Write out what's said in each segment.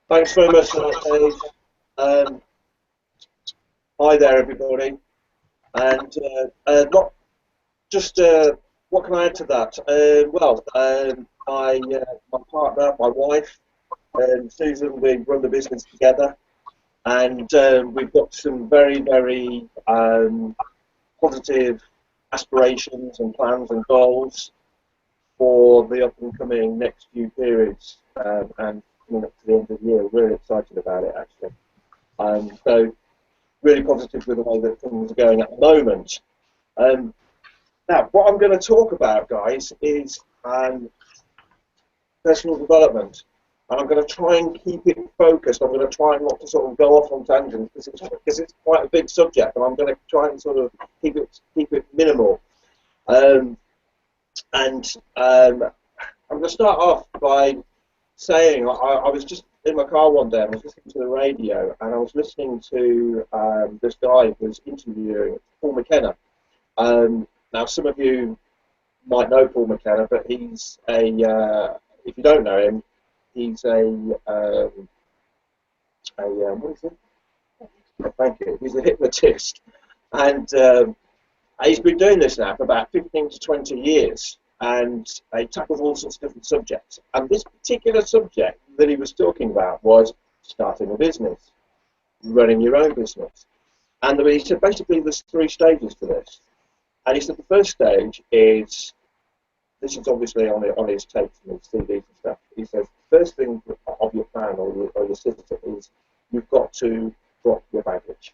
Thanks very much for that, Dave. Um, Hi there, everybody. And not just what can I add to that? My partner, my wife, Susan, we run the business together, and we've got some very, very positive aspirations and plans and goals for the up and coming next few periods, and coming up to the end of the year. We're really excited about it, actually. So really positive with the way that things are going at the moment. Um, Now, what I'm going to talk about, guys, is personal development. And I'm going to try and keep it focused. I'm going to try and not to sort of go off on tangents because it's quite a big subject, and I'm going to try and sort of keep it minimal. Um, and I'm going to start off by saying I was just in my car one day and I was listening to the radio, and I was listening to this guy who was interviewing Paul McKenna. Now, some of you might know Paul McKenna, but he's if you don't know him, he's what is it? Oh, thank you. He's a hypnotist, and he's been doing this now for about 15 to 20 years, and he tackles all sorts of different subjects. And this particular subject that he was talking about was starting a business, running your own business. And he said basically there's 3 stages to this. And he said the first stage is, this is obviously on his tapes and his CDs and stuff. He says the first thing of your plan or your system is you've got to drop your baggage.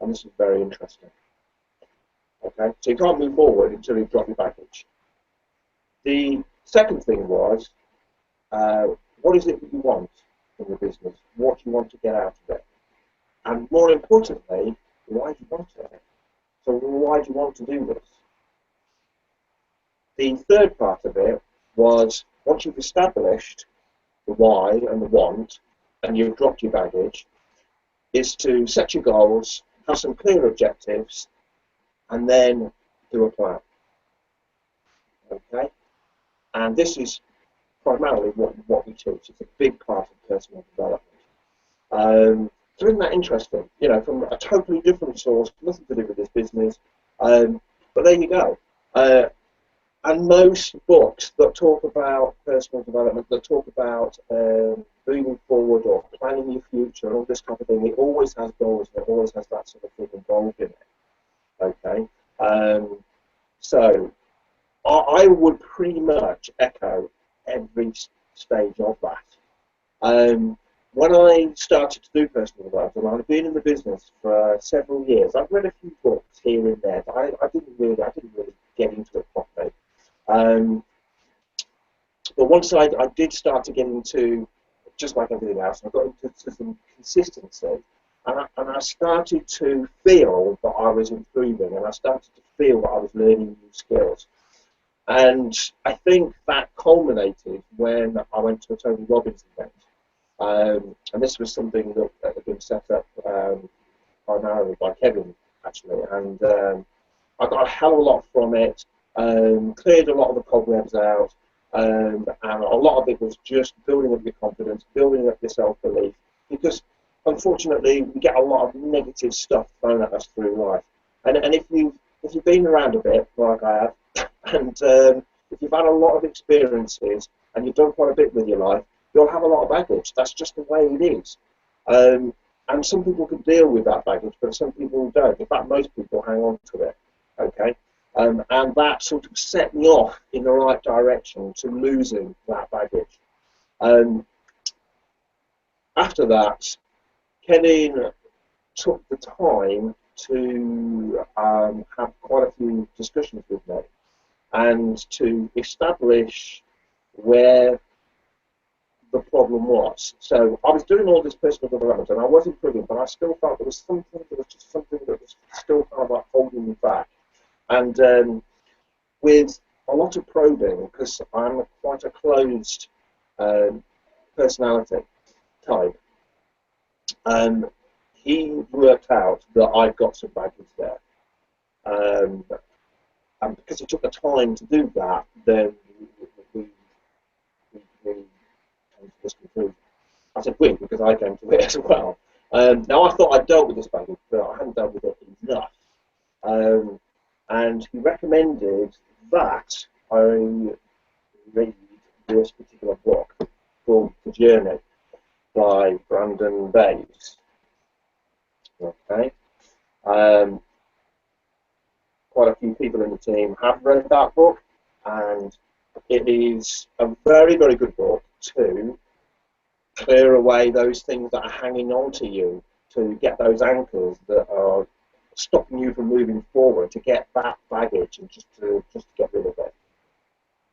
And this is very interesting. Okay, so you can't move forward until you drop your baggage. The second thing was, what is it that you want in the business? What do you want to get out of it? And more importantly, why do you want it? So why do you want to do this? The third part of it was, once you've established the why and the want, and you've dropped your baggage, is to set your goals, have some clear objectives, and then do a plan. Okay? And this is primarily what we teach. It's a big part of personal development. So isn't that interesting? You know, from a totally different source, nothing to do with this business. But there you go. And most books that talk about personal development, that talk about moving forward or planning your future and all this type of thing, it always has goals and it always has that sort of thing involved in it. Okay? So I would pretty much echo every stage of that. When I started to do personal development, and I've been in the business for several years, I've read a few books here and there, but I didn't really get into it properly. But once I did start to get into, just like everything else, I got into some consistency, and I started to feel that I was improving, and I started to feel that I was learning new skills. And I think that culminated when I went to a Tony Robbins event. And this was something that had been set up primarily by Kevin, actually. And I got a hell of a lot from it, cleared a lot of the cobwebs out, and a lot of it was just building up your confidence, building up your self-belief, because unfortunately we get a lot of negative stuff thrown at us through life. And if you've been around a bit, like I have, and if you've had a lot of experiences and you've done quite a bit with your life, you'll have a lot of baggage. That's just the way it is. And some people can deal with that baggage, but some people don't. In fact, most people hang on to it. Okay? And that sort of set me off in the right direction to losing that baggage. After that, Kenny took the time to have quite a few discussions with me and to establish where the problem was. So I was doing all this personal development and I was improving, but I still felt there was something that was still kind of like holding me back. And with a lot of probing, because I'm quite a closed personality type, he worked out that I've got some baggage there. And because it took the time to do that, then we came to this conclusion. I said we because I came to it as well. Now I thought I'd dealt with this baggage, but I hadn't dealt with it enough. And he recommended that I read this particular book called The Journey by Brandon Bayes. Okay. Quite a few people in the team have read that book, and it is a very, very good book to clear away those things that are hanging on to you, to get those anchors that are stopping you from moving forward, to get that baggage and just to get rid of it.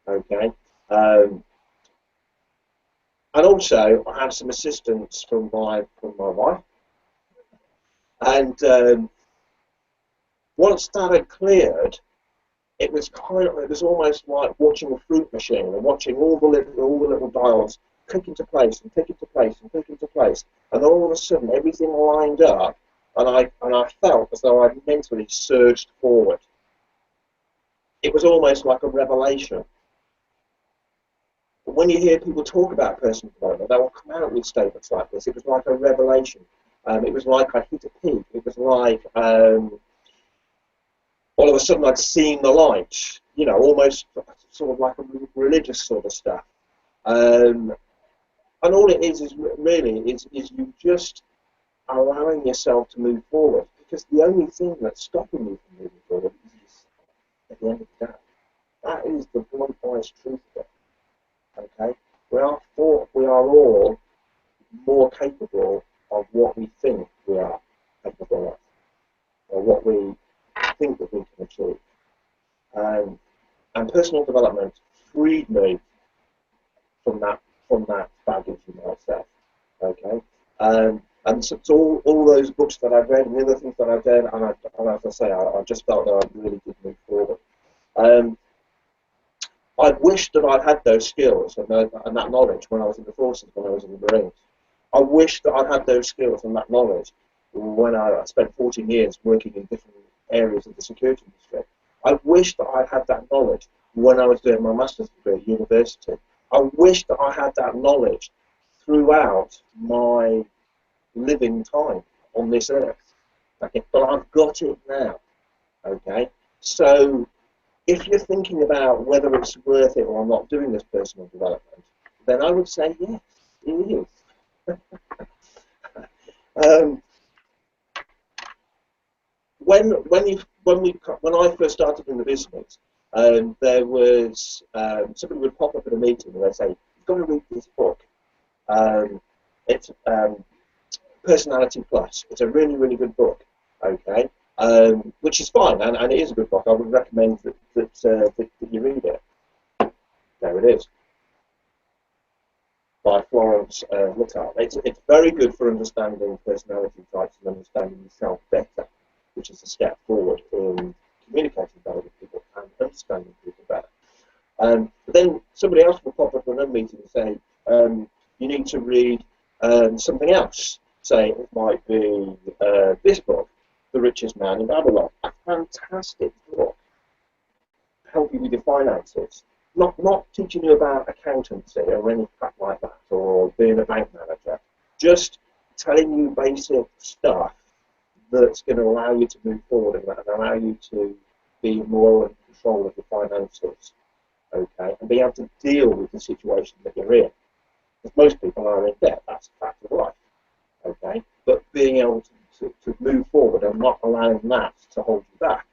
Okay. And also, I had some assistance from my wife, and once that had cleared, it was almost like watching a fruit machine and watching all the little dials click into place and click into place and click into place, and all of a sudden everything lined up, and I felt as though I'd mentally surged forward. It was almost like a revelation. But when you hear people talk about personal development, they will come out with statements like this. It was like a revelation. It was like I hit a peak. It was like all of a sudden I'd seen the light. You know, almost sort of like a religious sort of stuff. And all it is really you just allowing yourself to move forward, because the only thing that's stopping you from moving forward is yourself at the end of the day. That is the blunt, honest truth of it. Okay, we are all more capable of what we think we are capable of, or what we think that we can achieve. And personal development freed me from that baggage, you might say. Okay, and so all those books that I've read and the other things that I've done, and as I say, I just felt that I really did move forward. I wish that I'd had those skills and that knowledge when I was in the forces, when I was in the Marines. I wish that I'd had those skills and that knowledge when I spent 14 years working in different areas of the security industry. I wish that I'd had that knowledge when I was doing my master's degree at university. I wish that I had that knowledge throughout my living time on this earth. Okay, but I've got it now. Okay, so if you're thinking about whether it's worth it or I'm not doing this personal development, then I would say yes, it is. When I first started in the business, there was somebody would pop up at a meeting and they'd say, "You've got to read this book. It's Personality Plus. It's a really, really good book." Okay. Which is fine, and it is a good book. I would recommend that you read it. There it is, by Florence Littell. It's very good for understanding personality types and understanding yourself better, which is a step forward in communicating better with people and understanding people better. But then somebody else will pop up at another meeting and say, you need to read something else. Say it might be this book, The Richest Man in Babylon. A fantastic book. Help you with your finances. Not teaching you about accountancy or any crap like that, or being a bank manager. Just telling you basic stuff that's going to allow you to move forward and allow you to be more in control of your finances. Okay, and be able to deal with the situation that you're in. Because most people are in debt. That's a fact of life. Okay, but being able to move forward and not allowing that to hold you back.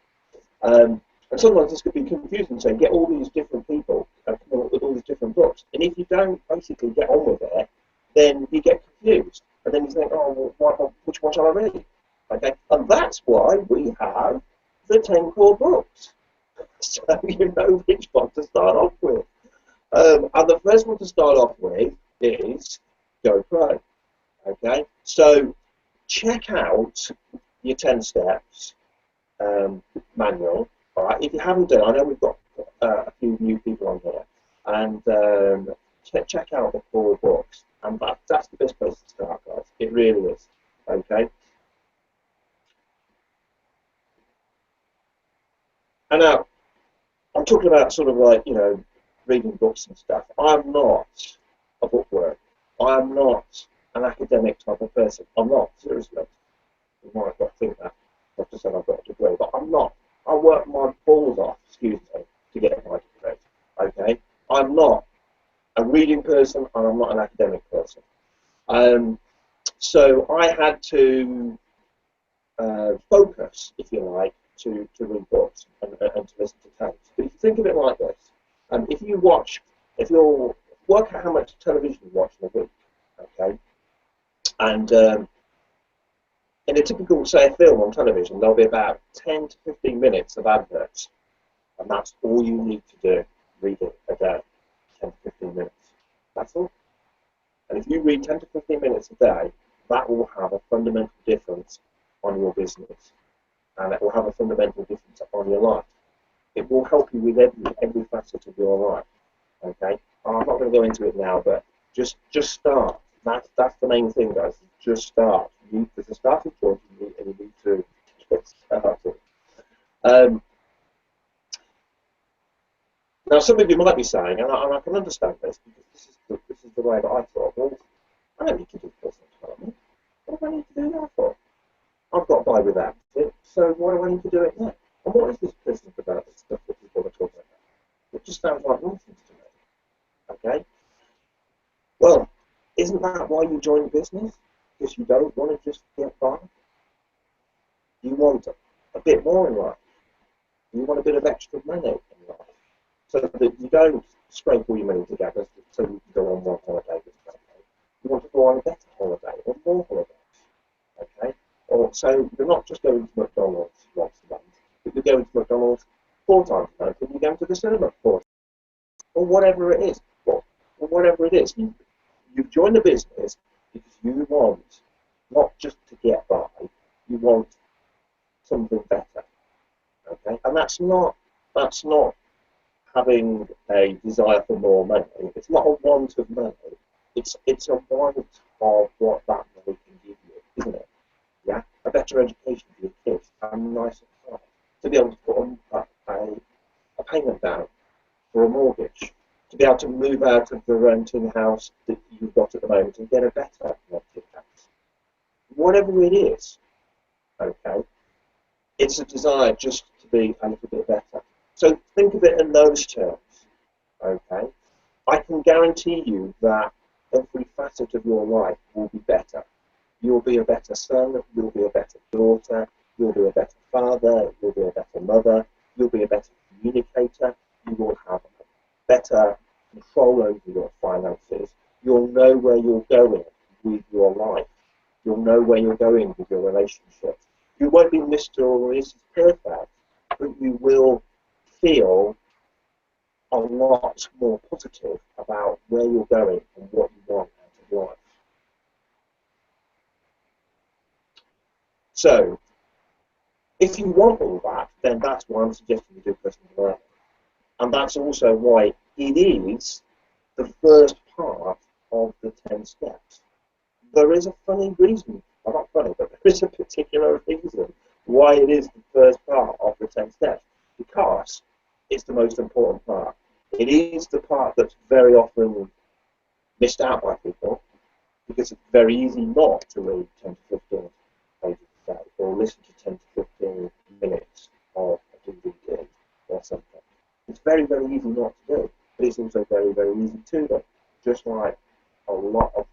And sometimes this could be confusing, so you get all these different people coming up with all these different books, and if you don't basically get on with it, then you get confused, and then you think, oh, well, which one shall I read? Okay, and that's why we have the 10 core books, so you know which one to start off with. And the first one to start off with is Go Pro. Okay, so check out your 10 steps manual. All right, if you haven't done, I know we've got a few new people on here, and check out the 4 books, and that's the best place to start, guys. It really is. Okay. And now I'm talking about sort of like, you know, reading books and stuff. I'm not a bookworm. I'm not an academic type of person. I'm not, seriously. You might not think that. I've just said I've got a degree, but I'm not. I work my balls off, excuse me, to get my degree. Okay? I'm not a reading person and I'm not an academic person. So I had to focus, if you like, to read books and to listen to tapes. But if you think of it like this, if you'll work out how much television you watch in a week, okay, and in a typical, say, a film on television, there'll be about 10 to 15 minutes of adverts, and that's all you need to do, read it a day, 10 to 15 minutes. That's all. And if you read 10 to 15 minutes a day, that will have a fundamental difference on your business, and it will have a fundamental difference on your life. It will help you with every facet of your life. Okay, I'm not going to go into it now, but just start. That's the main thing, guys. Just start. There's a starting point, and you need to get started. Now, some of you might be saying, and I can understand this, because this is the way that I thought. Well, I don't need to do personal development. What do I need to do that for? I've got by without it, so why do I need to do it now? And what is this personal development stuff that people are talking about? It just sounds like nonsense to me. Okay? Well, isn't that why you join the business? Because you don't want to just get by? You want a bit more in life. You want a bit of extra money in life. So that you don't scrape all your money together so you can go on one holiday with family. You want to go on a better holiday or more holidays. Okay? Or so you're not just going to McDonald's once a month, but you're going to McDonald's 4 times a month, and you're going to the cinema 4 times, or whatever it is. Or whatever it is. You've joined the business because you want not just to get by, you want something better. Okay? And that's not having a desire for more money. It's not a want of money. It's a want of what that money can give you, isn't it? Yeah, a better education for your kids, a nicer car, to be able to put a payment down for a mortgage, to be able to move out of the renting house that you've got at the moment and get a better rented house. Whatever it is, okay, it's a desire just to be a little bit better. So think of it in those terms, okay? I can guarantee you that every facet of your life will be better. You'll be a better son, you'll be a better daughter, you'll be a better father, you'll be a better mother, you'll be a better communicator, you will have better control over your finances, you'll know where you're going with your life, you'll know where you're going with your relationships. You won't be Mr. or Mrs. Perfect, but you will feel a lot more positive about where you're going and what you want out of life. So, if you want all that, then that's why I'm suggesting you do personal development. And that's also why it is the first part of the 10 steps. There is a funny reason, well, not funny, but there is a particular reason why it is the first part of the 10 steps. Because it's the most important part. It is the part that's very often missed out by people, because it's very easy not to read 10 to 15 pages a day or listen to 10 to 15 minutes of a DVD or something. It's very, very easy not to do, but it's also very, very easy to do, just like a lot of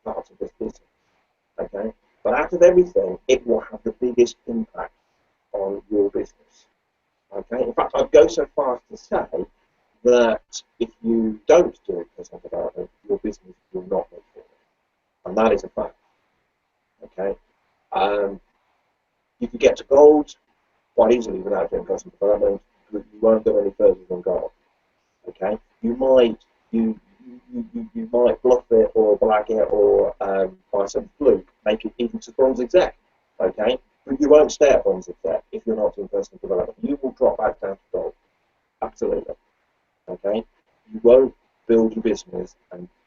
parts of this business. Okay? But out of everything, it will have the biggest impact on your business. Okay? In fact, I'd go so far as to say that if you don't do personal development, your business will not move forward. And that is a fact. Okay? You can get to gold quite easily without doing personal development, but you won't go any further than gold. Okay? You might bluff it or blag it or by some fluke make it even to bronze exec. Okay? But you won't stay at bronze exec if you're not doing personal development. You will drop back down to gold. Absolutely. Okay? You won't build your business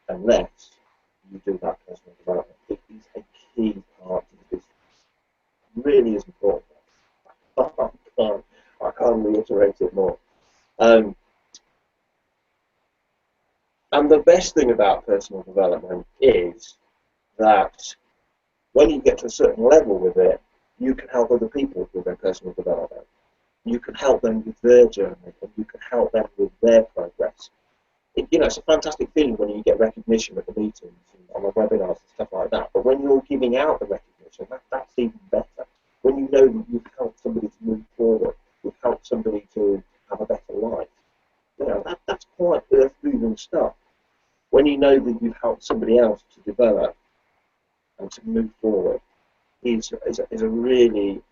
unless you do that personal development. It is a key part of the business. It really is important. I can't reiterate it more. And the best thing about personal development is that when you get to a certain level with it, you can help other people with their personal development. You can help them with their journey, and you can help them with their progress. It's a fantastic feeling when you get recognition at the meetings and on the webinars and stuff like that. But when you're giving out the recognition, that's even better. When you know that you've helped somebody to move forward, you've helped somebody to have a better life, that's quite earth-moving stuff. When you know that you've helped somebody else to develop and to move forward, is a really,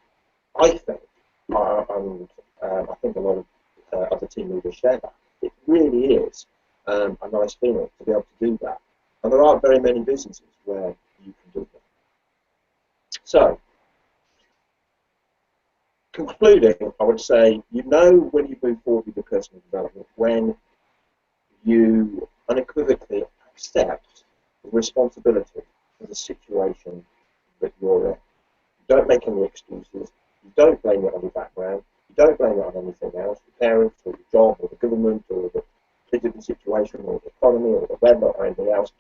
I think, and I think a lot of other team leaders share that. It really is a nice feeling to be able to do that. And there aren't very many businesses where you can do that. So, concluding, I would say, when you move forward with your personal development, when you unequivocally accept the responsibility for the situation that you're in. You don't make any excuses. You don't blame it on your background. You don't blame it on anything else, your parents or your job or the government or the political situation or the economy or the weather or anything else.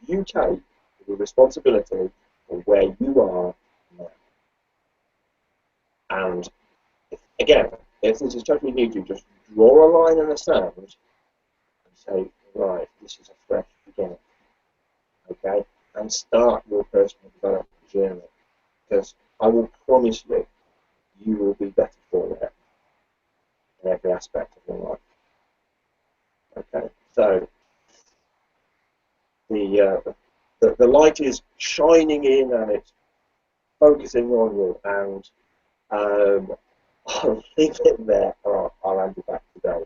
You take the responsibility for where you are now. And again, if this is totally new to you, just draw a line in the sand and say, right, this is a fresh beginning. Okay? And start your personal development journey. Because I will promise you, you will be better for it in every aspect of your life. Okay, so the light is shining in and it's focusing on you, and I'll leave it there. I'll hand you back today.